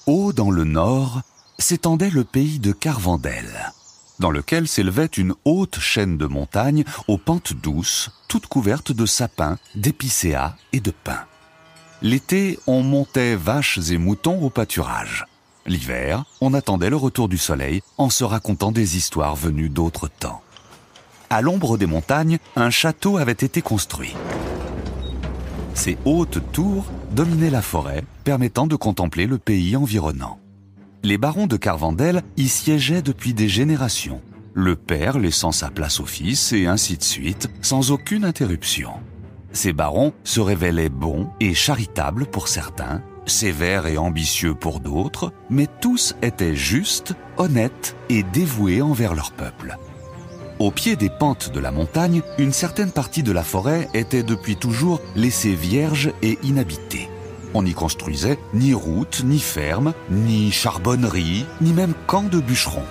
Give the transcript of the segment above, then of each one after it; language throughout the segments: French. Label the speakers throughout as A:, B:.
A: Haut dans le nord s'étendait le pays de Carvandel, dans lequel s'élevait une haute chaîne de montagnes aux pentes douces, toutes couvertes de sapins, d'épicéas et de pins. L'été, on montait vaches et moutons au pâturage. L'hiver, on attendait le retour du soleil en se racontant des histoires venues d'autres temps. À l'ombre des montagnes, un château avait été construit. Ses hautes tours dominaient la forêt, permettant de contempler le pays environnant. Les barons de Carvandel y siégeaient depuis des générations, le père laissant sa place au fils et ainsi de suite, sans aucune interruption. Ces barons se révélaient bons et charitables pour certains, sévères et ambitieux pour d'autres, mais tous étaient justes, honnêtes et dévoués envers leur peuple. Au pied des pentes de la montagne, une certaine partie de la forêt était depuis toujours laissée vierge et inhabitée. On n'y construisait ni route, ni ferme, ni charbonnerie, ni même camp de bûcherons.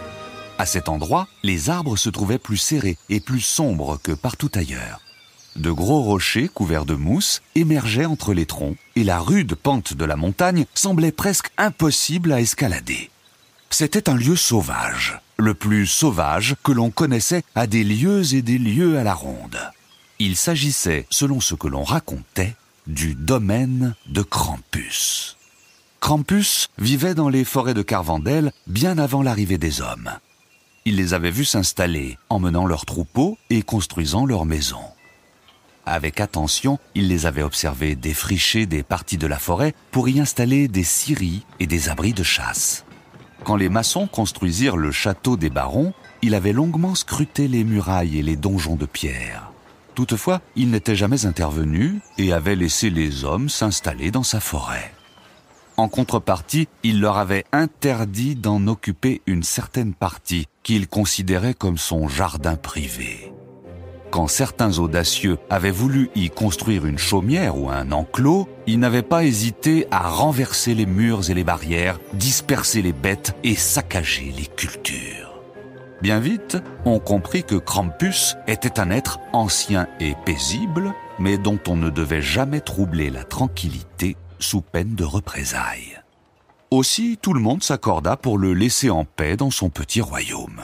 A: À cet endroit, les arbres se trouvaient plus serrés et plus sombres que partout ailleurs. De gros rochers couverts de mousse émergeaient entre les troncs et la rude pente de la montagne semblait presque impossible à escalader. C'était un lieu sauvage, le plus sauvage que l'on connaissait à des lieues et des lieues à la ronde. Il s'agissait, selon ce que l'on racontait, du domaine de Krampus. Krampus vivait dans les forêts de Carvandel bien avant l'arrivée des hommes. Il les avait vus s'installer, emmenant leurs troupeaux et construisant leurs maisons. Avec attention, il les avait observés défricher des parties de la forêt pour y installer des scieries et des abris de chasse. Quand les maçons construisirent le château des barons, il avait longuement scruté les murailles et les donjons de pierre. Toutefois, il n'était jamais intervenu et avait laissé les hommes s'installer dans sa forêt. En contrepartie, il leur avait interdit d'en occuper une certaine partie qu'il considérait comme son jardin privé. Quand certains audacieux avaient voulu y construire une chaumière ou un enclos, ils n'avaient pas hésité à renverser les murs et les barrières, disperser les bêtes et saccager les cultures. Bien vite, on comprit que Krampus était un être ancien et paisible, mais dont on ne devait jamais troubler la tranquillité sous peine de représailles. Aussi, tout le monde s'accorda pour le laisser en paix dans son petit royaume.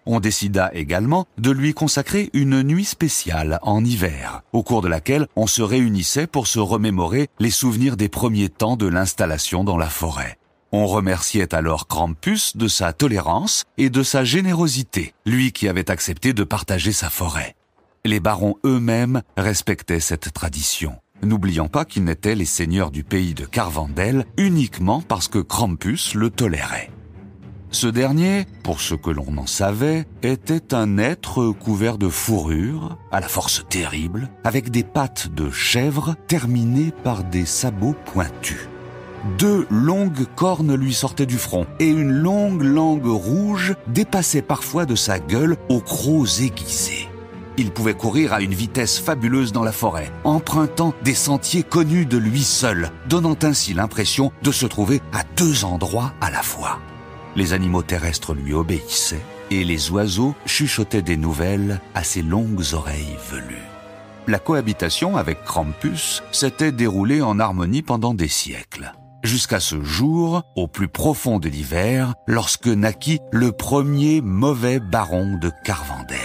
A: On décida également de lui consacrer une nuit spéciale en hiver, au cours de laquelle on se réunissait pour se remémorer les souvenirs des premiers temps de l'installation dans la forêt. On remerciait alors Krampus de sa tolérance et de sa générosité, lui qui avait accepté de partager sa forêt. Les barons eux-mêmes respectaient cette tradition, n'oubliant pas qu'ils n'étaient les seigneurs du pays de Carvandel uniquement parce que Krampus le tolérait. Ce dernier, pour ce que l'on en savait, était un être couvert de fourrure, à la force terrible, avec des pattes de chèvre terminées par des sabots pointus. 2 longues cornes lui sortaient du front et une longue langue rouge dépassait parfois de sa gueule aux crocs aiguisés. Il pouvait courir à une vitesse fabuleuse dans la forêt, empruntant des sentiers connus de lui seul, donnant ainsi l'impression de se trouver à 2 endroits à la fois. Les animaux terrestres lui obéissaient et les oiseaux chuchotaient des nouvelles à ses longues oreilles velues. La cohabitation avec Krampus s'était déroulée en harmonie pendant des siècles. Jusqu'à ce jour, au plus profond de l'hiver, lorsque naquit le premier mauvais baron de Carvandel.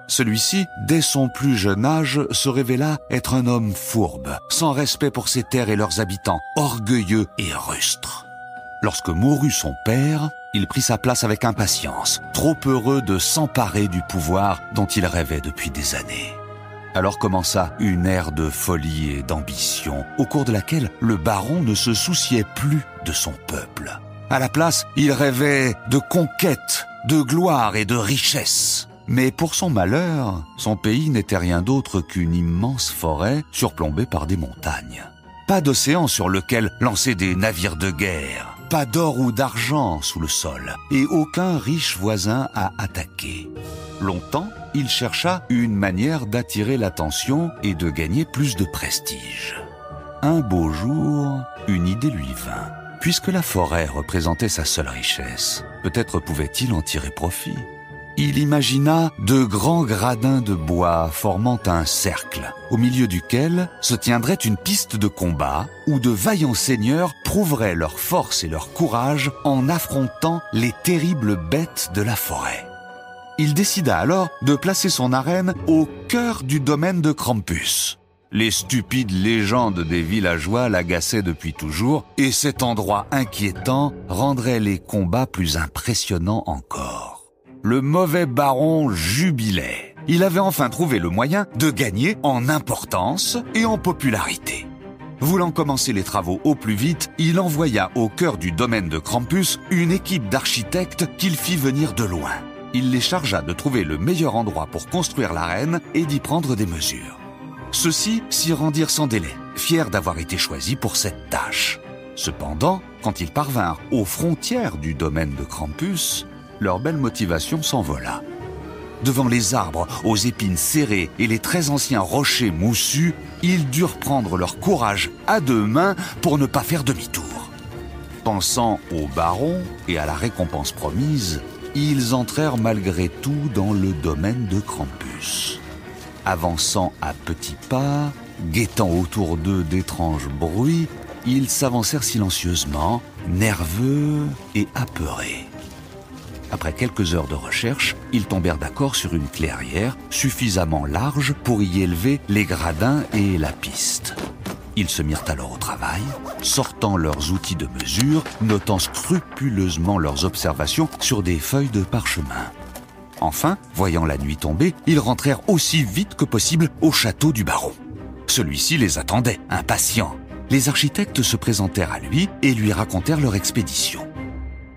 A: Celui-ci, dès son plus jeune âge, se révéla être un homme fourbe, sans respect pour ses terres et leurs habitants, orgueilleux et rustre. Lorsque mourut son père, il prit sa place avec impatience, trop heureux de s'emparer du pouvoir dont il rêvait depuis des années. Alors commença une ère de folie et d'ambition, au cours de laquelle le baron ne se souciait plus de son peuple. À la place, il rêvait de conquête, de gloire et de richesse. Mais pour son malheur, son pays n'était rien d'autre qu'une immense forêt surplombée par des montagnes. Pas d'océan sur lequel lancer des navires de guerre, pas d'or ou d'argent sous le sol, et aucun riche voisin à attaquer. Longtemps, il chercha une manière d'attirer l'attention et de gagner plus de prestige. Un beau jour, une idée lui vint. Puisque la forêt représentait sa seule richesse, peut-être pouvait-il en tirer profit. Il imagina de grands gradins de bois formant un cercle, au milieu duquel se tiendrait une piste de combat où de vaillants seigneurs prouveraient leur force et leur courage en affrontant les terribles bêtes de la forêt. Il décida alors de placer son arène au cœur du domaine de Krampus. Les stupides légendes des villageois l'agaçaient depuis toujours, et cet endroit inquiétant rendrait les combats plus impressionnants encore. Le mauvais baron jubilait. Il avait enfin trouvé le moyen de gagner en importance et en popularité. Voulant commencer les travaux au plus vite, il envoya au cœur du domaine de Krampus une équipe d'architectes qu'il fit venir de loin. Il les chargea de trouver le meilleur endroit pour construire l'arène et d'y prendre des mesures. Ceux-ci s'y rendirent sans délai, fiers d'avoir été choisis pour cette tâche. Cependant, quand ils parvinrent aux frontières du domaine de Krampus, leur belle motivation s'envola. Devant les arbres aux épines serrées et les très anciens rochers moussus, ils durent prendre leur courage à deux mains pour ne pas faire demi-tour. Pensant au baron et à la récompense promise, ils entrèrent malgré tout dans le domaine de Krampus. Avançant à petits pas, guettant autour d'eux d'étranges bruits, ils s'avancèrent silencieusement, nerveux et apeurés. Après quelques heures de recherche, ils tombèrent d'accord sur une clairière suffisamment large pour y élever les gradins et la piste. Ils se mirent alors au travail, sortant leurs outils de mesure, notant scrupuleusement leurs observations sur des feuilles de parchemin. Enfin, voyant la nuit tomber, ils rentrèrent aussi vite que possible au château du baron. Celui-ci les attendait, impatient. Les architectes se présentèrent à lui et lui racontèrent leur expédition.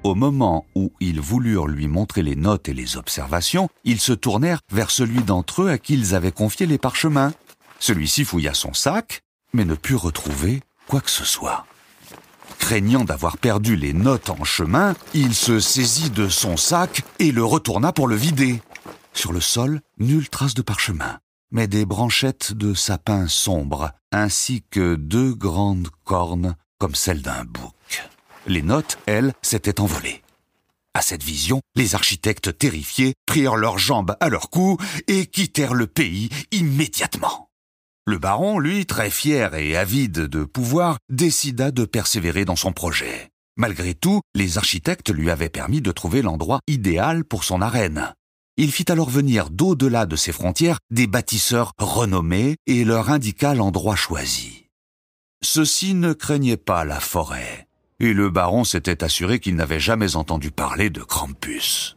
A: Au moment où ils voulurent lui montrer les notes et les observations, ils se tournèrent vers celui d'entre eux à qui ils avaient confié les parchemins. Celui-ci fouilla son sac, mais ne put retrouver quoi que ce soit. Craignant d'avoir perdu les notes en chemin, il se saisit de son sac et le retourna pour le vider. Sur le sol, nulle trace de parchemin, mais des branchettes de sapin sombre, ainsi que 2 grandes cornes comme celles d'un bouc. Les notes, elles, s'étaient envolées. À cette vision, les architectes terrifiés prirent leurs jambes à leur cou et quittèrent le pays immédiatement. Le baron, lui, très fier et avide de pouvoir, décida de persévérer dans son projet. Malgré tout, les architectes lui avaient permis de trouver l'endroit idéal pour son arène. Il fit alors venir d'au-delà de ses frontières des bâtisseurs renommés et leur indiqua l'endroit choisi. Ceux-ci ne craignaient pas la forêt. Et le baron s'était assuré qu'il n'avait jamais entendu parler de Krampus.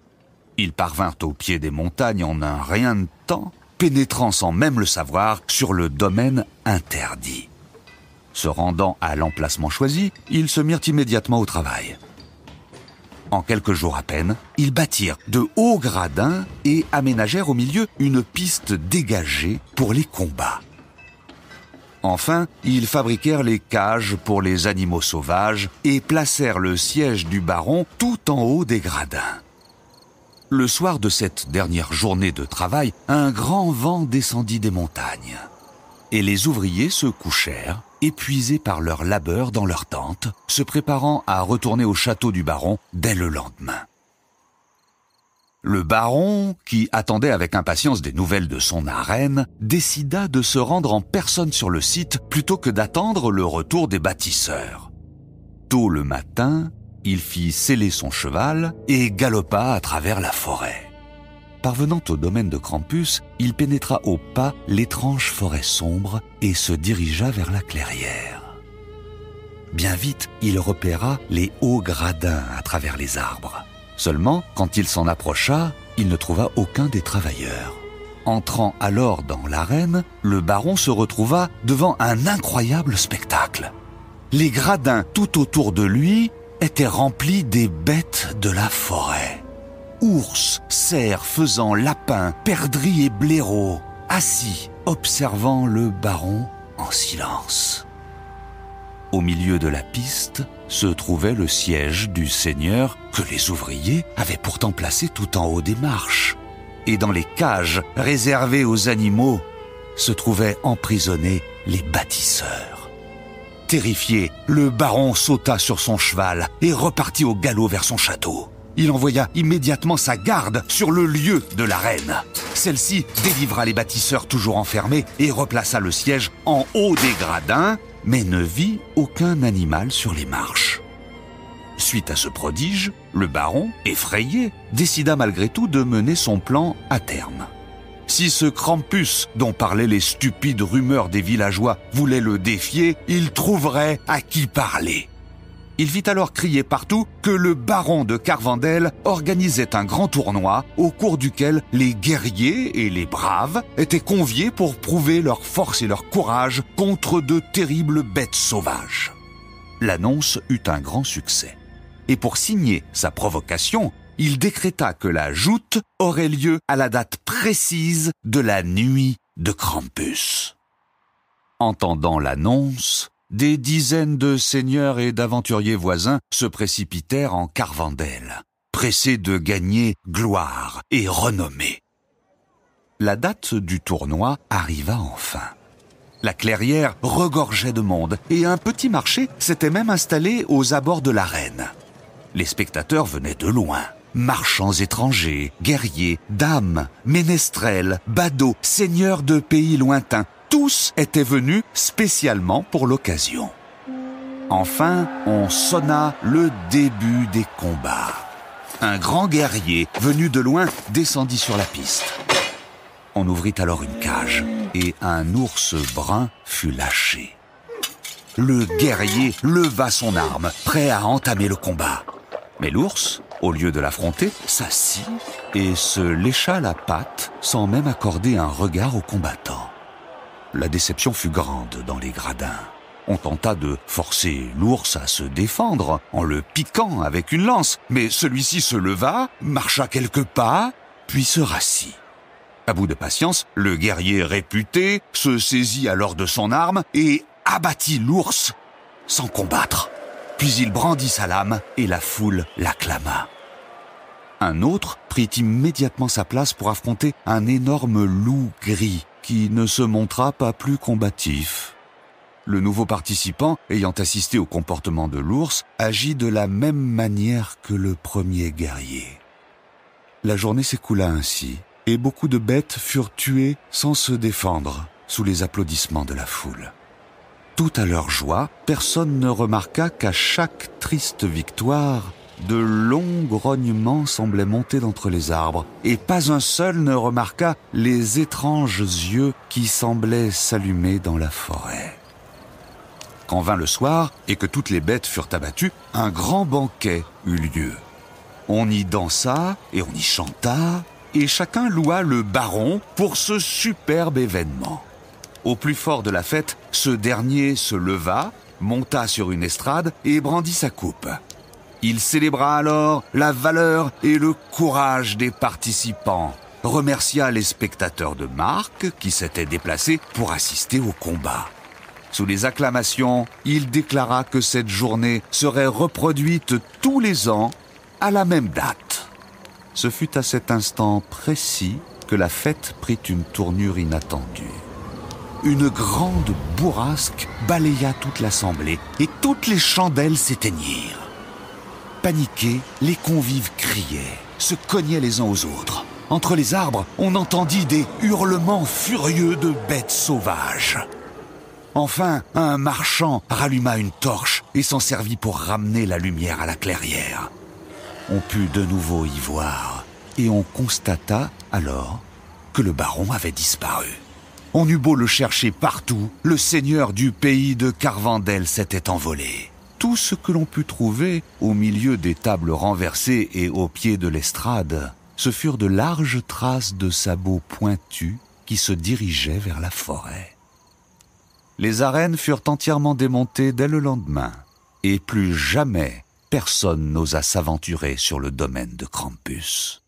A: Ils parvinrent au pied des montagnes en un rien de temps, pénétrant sans même le savoir sur le domaine interdit. Se rendant à l'emplacement choisi, ils se mirent immédiatement au travail. En quelques jours à peine, ils bâtirent de hauts gradins et aménagèrent au milieu une piste dégagée pour les combats. Enfin, ils fabriquèrent les cages pour les animaux sauvages et placèrent le siège du baron tout en haut des gradins. Le soir de cette dernière journée de travail, un grand vent descendit des montagnes. Et les ouvriers se couchèrent, épuisés par leur labeur dans leurs tentes, se préparant à retourner au château du baron dès le lendemain. Le baron, qui attendait avec impatience des nouvelles de son arène, décida de se rendre en personne sur le site plutôt que d'attendre le retour des bâtisseurs. Tôt le matin, il fit seller son cheval et galopa à travers la forêt. Parvenant au domaine de Krampus, il pénétra au pas l'étrange forêt sombre et se dirigea vers la clairière. Bien vite, il repéra les hauts gradins à travers les arbres. Seulement, quand il s'en approcha, il ne trouva aucun des travailleurs. Entrant alors dans l'arène, le baron se retrouva devant un incroyable spectacle. Les gradins tout autour de lui étaient remplis des bêtes de la forêt. Ours, cerfs, faisans, lapins, perdrix et blaireaux, assis, observant le baron en silence. Au milieu de la piste se trouvait le siège du seigneur que les ouvriers avaient pourtant placé tout en haut des marches. Et dans les cages réservées aux animaux se trouvaient emprisonnés les bâtisseurs. Terrifié, le baron sauta sur son cheval et repartit au galop vers son château. Il envoya immédiatement sa garde sur le lieu de l'arène. Celle-ci délivra les bâtisseurs toujours enfermés et replaça le siège en haut des gradins, mais ne vit aucun animal sur les marches. Suite à ce prodige, le baron, effrayé, décida malgré tout de mener son plan à terme. Si ce Krampus, dont parlaient les stupides rumeurs des villageois, voulait le défier, il trouverait à qui parler. Il fit alors crier partout que le baron de Carvendel organisait un grand tournoi au cours duquel les guerriers et les braves étaient conviés pour prouver leur force et leur courage contre de terribles bêtes sauvages. L'annonce eut un grand succès. Et pour signer sa provocation, il décréta que la joute aurait lieu à la date précise de la nuit de Krampus. Entendant l'annonce, des dizaines de seigneurs et d'aventuriers voisins se précipitèrent en Carvendel, pressés de gagner gloire et renommée. La date du tournoi arriva enfin. La clairière regorgeait de monde et un petit marché s'était même installé aux abords de l'arène. Les spectateurs venaient de loin. Marchands étrangers, guerriers, dames, ménestrels, badauds, seigneurs de pays lointains, tous étaient venus spécialement pour l'occasion. Enfin, on sonna le début des combats. Un grand guerrier, venu de loin, descendit sur la piste. On ouvrit alors une cage et un ours brun fut lâché. Le guerrier leva son arme, prêt à entamer le combat. Mais l'ours, au lieu de l'affronter, s'assit et se lécha la patte sans même accorder un regard aux combattants. La déception fut grande dans les gradins. On tenta de forcer l'ours à se défendre en le piquant avec une lance, mais celui-ci se leva, marcha quelques pas, puis se rassit. À bout de patience, le guerrier réputé se saisit alors de son arme et abattit l'ours sans combattre. Puis il brandit sa lame et la foule l'acclama. Un autre prit immédiatement sa place pour affronter un énorme loup gris qui ne se montra pas plus combatif. Le nouveau participant, ayant assisté au comportement de l'ours, agit de la même manière que le premier guerrier. La journée s'écoula ainsi, et beaucoup de bêtes furent tuées sans se défendre, sous les applaudissements de la foule. Tout à leur joie, personne ne remarqua qu'à chaque triste victoire, de longs grognements semblaient monter d'entre les arbres, et pas un seul ne remarqua les étranges yeux qui semblaient s'allumer dans la forêt. Quand vint le soir, et que toutes les bêtes furent abattues, un grand banquet eut lieu. On y dansa et on y chanta, et chacun loua le baron pour ce superbe événement. Au plus fort de la fête, ce dernier se leva, monta sur une estrade et brandit sa coupe. Il célébra alors la valeur et le courage des participants, remercia les spectateurs de marque qui s'étaient déplacés pour assister au combat. Sous les acclamations, il déclara que cette journée serait reproduite tous les ans à la même date. Ce fut à cet instant précis que la fête prit une tournure inattendue. Une grande bourrasque balaya toute l'assemblée et toutes les chandelles s'éteignirent. Paniqués, les convives criaient, se cognaient les uns aux autres. Entre les arbres, on entendit des hurlements furieux de bêtes sauvages. Enfin, un marchand ralluma une torche et s'en servit pour ramener la lumière à la clairière. On put de nouveau y voir et on constata alors que le baron avait disparu. On eut beau le chercher partout, le seigneur du pays de Carvendel s'était envolé. Tout ce que l'on put trouver au milieu des tables renversées et au pied de l'estrade, ce furent de larges traces de sabots pointus qui se dirigeaient vers la forêt. Les arènes furent entièrement démontées dès le lendemain, et plus jamais personne n'osa s'aventurer sur le domaine de Krampus.